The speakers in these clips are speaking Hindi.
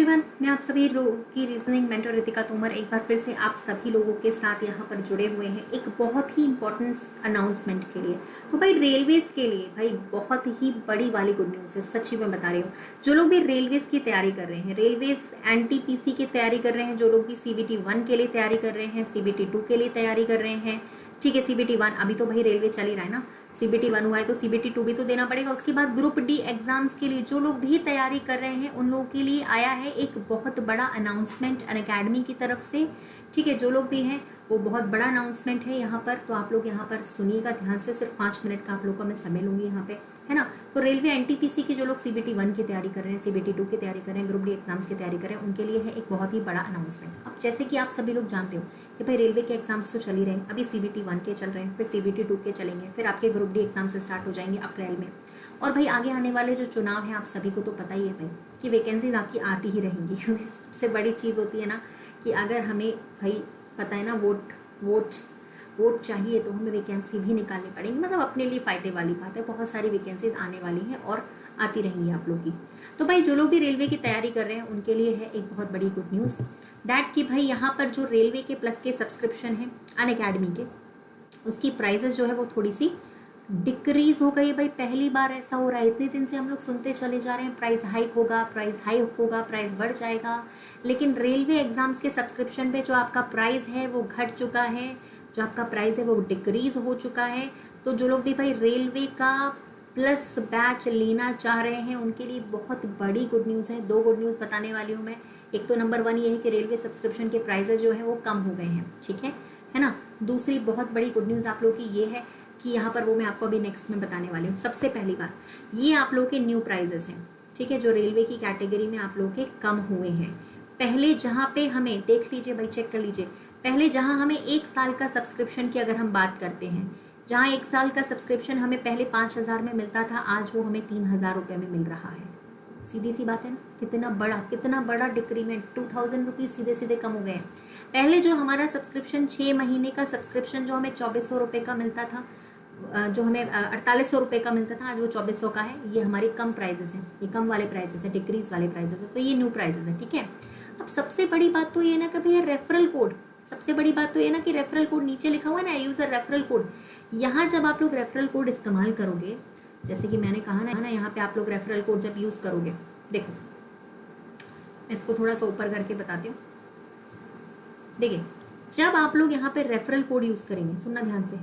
एवरीवन, मैं आप सभी लोगों की रीजनिंग मेंटर रितिका तोमर एक बार फिर से आप सभी लोगों के साथ यहाँ पर जुड़े हुए हैं एक बहुत ही इंपॉर्टेंट अनाउंसमेंट के लिए। तो भाई रेलवेज के लिए भाई बहुत ही बड़ी वाली गुड न्यूज़ है, सच्ची में बता रही हूँ। जो लोग भी रेलवेज की तैयारी कर रहे हैं, रेलवेज एनटीपीसी की तैयारी कर रहे हैं, जो लोग भी सीबीटी 1 के लिए तैयारी कर रहे हैं, सीबीटी 2 के लिए तैयारी कर रहे हैं, ठीक है। सीबीटी 1 अभी तो भाई रेलवे चल ही रहा है ना, सीबीटी 1 हुआ है तो सीबीटी 2 भी तो देना पड़ेगा। उसके बाद ग्रुप डी एग्जाम्स के लिए जो लोग भी तैयारी कर रहे हैं उन लोगों के लिए आया है एक बहुत बड़ा अनाउंसमेंट अनअकैडमी की तरफ से, ठीक है। जो लोग भी हैं वो बहुत बड़ा अनाउंसमेंट है यहाँ पर, तो आप लोग यहाँ पर सुनिएगा ध्यान से। सिर्फ 5 मिनट का आप लोग का मैं समय लूंगी यहाँ पे, है ना। तो रेलवे एनटीपीसी की जो लोग सीबीटी 1 की तैयारी कर रहे हैं, सीबीटी 2 की तैयारी कर रहे हैं, ग्रुप डी एग्जाम्स की तैयारी कर रहे हैं, उनके लिए है एक बहुत ही बड़ा अनाउंसमेंट। अब जैसे कि आप सभी लोग जानते हो कि भाई रेलवे के एग्जाम्स तो चल ही रहे हैं, अभी सीबीटी 1 के चल रहे हैं, फिर सीबीटी 2 के चलेंगे, फिर आपके ग्रुप डी एग्जाम्स स्टार्ट हो जाएंगे अप्रैल में। और भाई आगे आने वाले जो चुनाव है आप सभी को तो पता ही है भाई कि वैकेंसीज आपकी आती ही रहेंगी, क्योंकि सबसे बड़ी चीज़ होती है ना कि अगर हमें भाई पता है ना वोट चाहिए तो हमें वैकेंसी भी निकालनी पड़ेगी। मतलब अपने लिए फ़ायदे वाली बात है, बहुत सारी वैकेंसीज आने वाली हैं और आती रहेंगी आप लोग की। तो भाई जो लोग भी रेलवे की तैयारी कर रहे हैं उनके लिए है एक बहुत बड़ी गुड न्यूज़ दैट कि भाई यहाँ पर जो रेलवे के प्लस के सब्सक्रिप्शन है अनअकैडमी के, उसकी प्राइजेस जो है वो थोड़ी सी डिक्रीज हो गई। भाई पहली बार ऐसा हो रहा है, इतने दिन से हम लोग सुनते चले जा रहे हैं प्राइस हाइक होगा, प्राइस बढ़ जाएगा, लेकिन रेलवे एग्जाम्स के सब्सक्रिप्शन पे जो आपका प्राइस है वो घट चुका है, जो आपका प्राइस है वो डिक्रीज हो चुका है। तो जो लोग भी भाई रेलवे का प्लस बैच लेना चाह रहे हैं उनके लिए बहुत बड़ी गुड न्यूज़ है। 2 गुड न्यूज़ बताने वाली हूँ मैं। एक तो नंबर 1 ये है कि रेलवे सब्सक्रिप्शन के प्राइसेस जो है वो कम हो गए हैं, ठीक है ना। दूसरी बहुत बड़ी गुड न्यूज़ आप लोग की ये है कि यहाँ पर वो मैं आपको अभी नेक्स्ट में बताने वाली हूँ। सबसे पहली बात, ये आप लोग के न्यू प्राइजेस हैं, ठीक है, जो रेलवे की कैटेगरी में आप लोग के कम हुए हैं। पहले जहाँ पे हमें देख लीजिए भाई, चेक कर लीजिए, पहले जहाँ हमें 1 साल का सब्सक्रिप्शन की अगर हम बात करते हैं, जहाँ 1 साल का सब्सक्रिप्शन हमें पहले 5,000 में मिलता था, आज वो हमें 3,000 रुपये में मिल रहा है। सीधी सी बात है ना, कितना बड़ा डिक्रीमेंट, 2,000 रुपीज़ सीधे सीधे कम हो गए हैं। पहले जो हमारा सब्सक्रिप्शन 6 महीने का सब्सक्रिप्शन जो हमें 2,400 रुपये का मिलता था, जो हमें 4,800 रुपये का मिलता था, आज वो 2,400 का है। ये हमारे कम प्राइजेस हैं, ये कम वाले प्राइजेस हैं, डिक्रीज वाले प्राइजेस हैं, तो ये न्यू प्राइजेस है, ठीक है। अब सबसे बड़ी बात तो ये ना कि भैया रेफरल कोड, सबसे बड़ी बात तो ये ना कि रेफरल कोड नीचे लिखा हुआ है ना, यूजर रेफरल कोड। यहाँ जब आप लोग रेफरल कोड इस्तेमाल करोगे, जैसे कि मैंने कहा ना यहाँ पे आप लोग रेफरल कोड जब यूज करोगे, देखो इसको थोड़ा सा ऊपर करके बताती हूँ। देखिए जब आप लोग यहाँ पे रेफरल कोड यूज करेंगे, सुनना ध्यान से,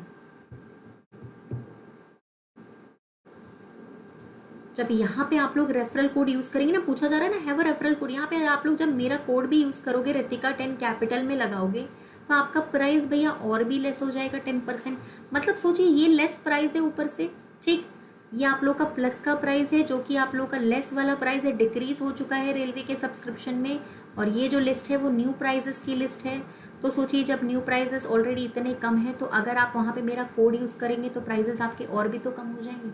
जब यहाँ पे आप लोग रेफरल कोड यूज करेंगे ना, पूछा जा रहा है ना हैव अ रेफरल कोड, यहाँ पे आप लोग जब मेरा कोड भी यूज करोगे, रितिका 10 कैपिटल में लगाओगे, तो आपका प्राइस भैया और भी लेस हो जाएगा 10%। मतलब सोचिए ये लेस प्राइस है ऊपर से, ठीक। ये आप लोग का प्लस का प्राइस है, जो कि आप लोग का लेस वाला प्राइस है, डिक्रीज हो चुका है रेलवे के सब्सक्रिप्शन में। और ये जो लिस्ट है वो न्यू प्राइजेस की लिस्ट है। तो सोचिए जब न्यू प्राइजेस ऑलरेडी इतने कम है, तो अगर आप वहाँ पे मेरा कोड यूज करेंगे तो प्राइजेस आपके और भी तो कम हो जाएंगे।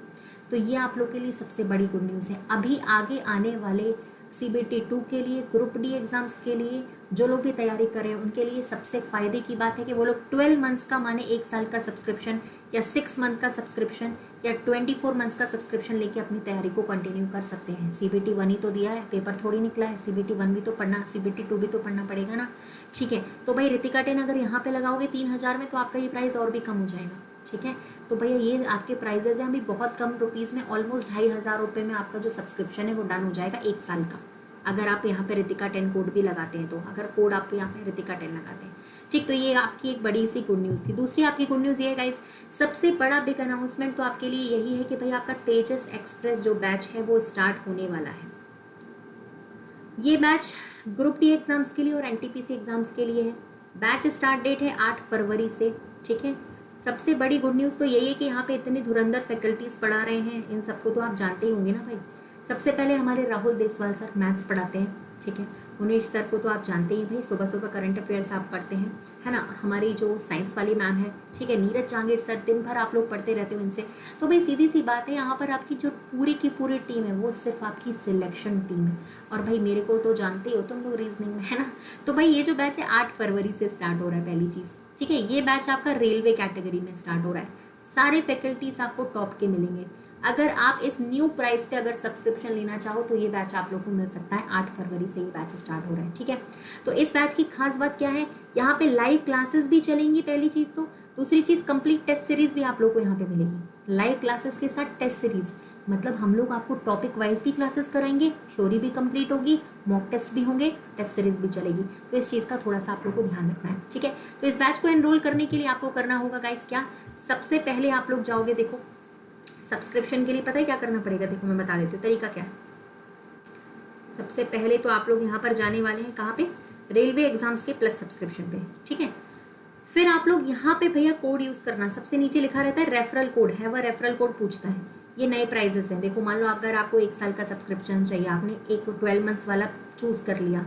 तो ये आप लोग के लिए सबसे बड़ी गुड न्यूज़ है। अभी आगे आने वाले सीबीटी 2 के लिए, ग्रुप डी एग्जाम्स के लिए जो लोग भी तैयारी कर रहे हैं उनके लिए सबसे फायदे की बात है कि वो लोग 12 मंथ्स का, माने 1 साल का सब्सक्रिप्शन, या 6 मंथ का सब्सक्रिप्शन, या 24 मंथ्स का सब्सक्रिप्शन लेके अपनी तैयारी को कंटिन्यू कर सकते हैं। सीबीटी 1 ही तो दिया है, पेपर थोड़ी निकला है, सीबीटी 1 भी तो पढ़ना, सीबीटी 2 भी तो पढ़ना पड़ेगा ना, ठीक है। तो भाई रितिका 10 अगर यहाँ पे लगाओगे 3,000 में, तो आपका ये प्राइस और भी कम हो जाएगा, ठीक है। तो भैया ये आपके प्राइजेज हैं अभी बहुत कम रुपीज़ में, ऑलमोस्ट 2,500 रुपये में आपका जो सब्सक्रिप्शन है वो डन हो जाएगा 1 साल का, अगर आप यहाँ पे रितिका 10 कोड भी लगाते हैं तो, अगर कोड आप यहाँ पे रितिका 10 लगाते हैं, ठीक। तो ये आपकी एक बड़ी सी गुड न्यूज़ थी। दूसरी आपकी गुड न्यूज़ ये है गाइस, सबसे बड़ा बिग अनाउंसमेंट तो आपके लिए यही है कि भाई आपका तेजस एक्सप्रेस जो बैच है वो स्टार्ट होने वाला है। ये बैच ग्रुप डी एग्जाम्स के लिए और एनटीपीसी एग्जाम्स के लिए है। बैच स्टार्ट डेट है 8 फरवरी से, ठीक है। सबसे बड़ी गुड न्यूज़ तो यही है कि यहाँ पे इतने धुरंधर फैकल्टीज पढ़ा रहे हैं, इन सबको तो आप जानते ही होंगे ना भाई। सबसे पहले हमारे राहुल देसवाल सर मैथ्स पढ़ाते हैं, ठीक है। उमेश सर को तो आप जानते ही भाई, सुबह सुबह करंट अफेयर्स आप पढ़ते हैं, है ना। हमारी जो साइंस वाली मैम है, ठीक है, नीरज जांगीर सर, दिन भर आप लोग पढ़ते रहते हो इनसे। तो भाई सीधी सी बात है, यहाँ पर आपकी जो पूरी की पूरी टीम है वो सिर्फ आपकी सिलेक्शन टीम है। और भाई मेरे को तो जानते हो तुम लोग रीजनिंग में, है ना। तो भाई ये जो बैच है 8 फरवरी से स्टार्ट हो रहा है, पहली चीज़, ठीक है। ये बैच आपका रेलवे कैटेगरी में स्टार्ट हो रहा है। सारे फैकल्टीज आपको टॉप के मिलेंगे। अगर आप इस न्यू प्राइस पे अगर सब्सक्रिप्शन लेना चाहो तो ये बैच आप लोग को मिल सकता है। 8 फरवरी से ये बैच स्टार्ट हो रहा है, ठीक है। तो इस बैच की खास बात क्या है, यहाँ पे लाइव क्लासेस भी चलेंगी, पहली चीज तो। दूसरी चीज कंप्लीट टेस्ट सीरीज भी आप लोग को यहाँ पे मिलेगी, लाइव क्लासेस के साथ टेस्ट सीरीज। मतलब हम लोग आपको टॉपिक वाइज भी क्लासेस कराएंगे, थ्योरी भी कंप्लीट होगी, मॉक टेस्ट भी होंगे, टेस्ट सीरीज भी चलेगी। तो इस चीज का थोड़ा सा आप लोग को ध्यान रखना है, ठीक है। तो इस बैच को एनरोल करने के लिए आपको करना होगा गाइस क्या, सबसे पहले आप लोग जाओगे, देखो सब्सक्रिप्शन के लिए पता है क्या करना पड़ेगा, देखो मैं बता देती हूँ तरीका क्या है। सबसे पहले तो आप लोग यहाँ पर जाने वाले हैं कहाँ पे, रेलवे एग्जाम्स के प्लस सब्सक्रिप्शन पे, ठीक है। फिर आप लोग यहाँ पे भैया कोड यूज करना, सबसे नीचे लिखा रहता है रेफरल कोड है, वह रेफरल कोड पूछता है। ये नए प्राइजेस हैं, देखो मान लो अगर आपको 1 साल का सब्सक्रिप्शन चाहिए, आपने एक 12 मंथ्स वाला चूज कर लिया,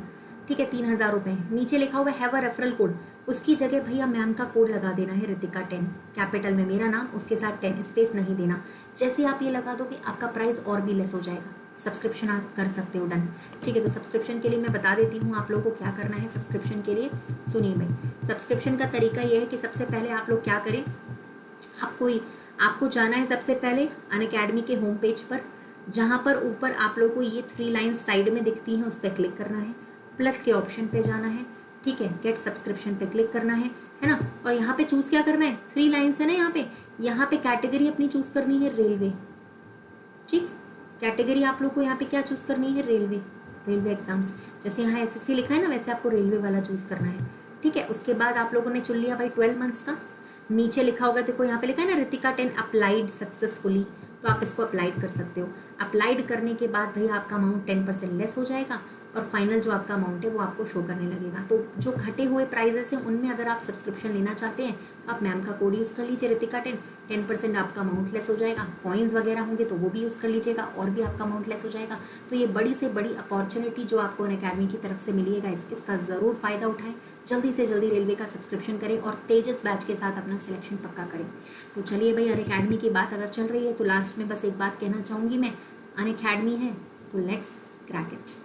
ठीक है, 3000 रुपए, नीचे लिखा हुआ है रेफरल कोड, उसकी जगह भैया मैम का कोड लगा देना है रितिका 10, कैपिटल में मेरा नाम, उसके साथ 10, स्पेस नहीं देना। जैसे आप ये लगा दोगे आपका प्राइस और भी लेस हो जाएगा, सब्सक्रिप्शन आप कर सकते हो डन, ठीक है। तो सब्सक्रिप्शन के लिए मैं बता देती हूँ आप लोगों को क्या करना है। सब्सक्रिप्शन के लिए सुनिए भाई, सब्सक्रिप्शन का तरीका ये है कि सबसे पहले आप लोग क्या करें, आपको जाना है सबसे पहले अनअकैडमी के होम पेज पर, जहाँ पर ऊपर आप लोग को ये 3 लाइन्स साइड में दिखती हैं, उस पर क्लिक करना है, प्लस के ऑप्शन पे जाना है, ठीक है, गेट सब्सक्रिप्शन पे क्लिक करना है ना। और यहाँ पे चूज क्या करना है, 3 लाइन्स है ना, यहाँ पे कैटेगरी अपनी चूज करनी है रेलवे, ठीक, कैटेगरी आप लोग को यहाँ पे क्या चूज करनी है, रेलवे एग्जाम्स। जैसे यहाँ एसएससी लिखा है ना, वैसे आपको रेलवे वाला चूज करना है, ठीक है। उसके बाद आप लोगों ने चुन लिया भाई 12 मंथ्स का, नीचे लिखा होगा, देखो यहाँ पे लिखा है ना रितिका 10 अप्लाइड सक्सेसफुली, तो आप इसको अप्लाइड कर सकते हो। अप्लाइड करने के बाद भैया आपका अमाउंट 10% लेस हो जाएगा और फाइनल जो आपका अमाउंट है वो आपको शो करने लगेगा। तो जो घटे हुए प्राइजेस हैं उनमें अगर आप सब्सक्रिप्शन लेना चाहते हैं तो आप मैम का कोड यूज़ कर लीजिए रितिका 10% आपका अमाउंट लेस हो जाएगा। कॉइन्स वगैरह होंगे तो वो भी यूज़ कर लीजिएगा और भी आपका अमाउंट लेस हो जाएगा। तो ये बड़ी से बड़ी अपॉर्चुनिटी जो आपको अनअकैडमी की तरफ से मिलिएगा, इसका ज़रूर फ़ायदा उठाएं, जल्दी से जल्दी रेलवे का सब्सक्रिप्शन करें और तेजस बैच के साथ अपना सिलेक्शन पक्का करें। तो चलिए भाई, अनअकैडमी की बात अगर चल रही है तो लास्ट में बस एक बात कहना चाहूँगी मैं, अनअकैडमी है तो लेट्स क्रैक इट।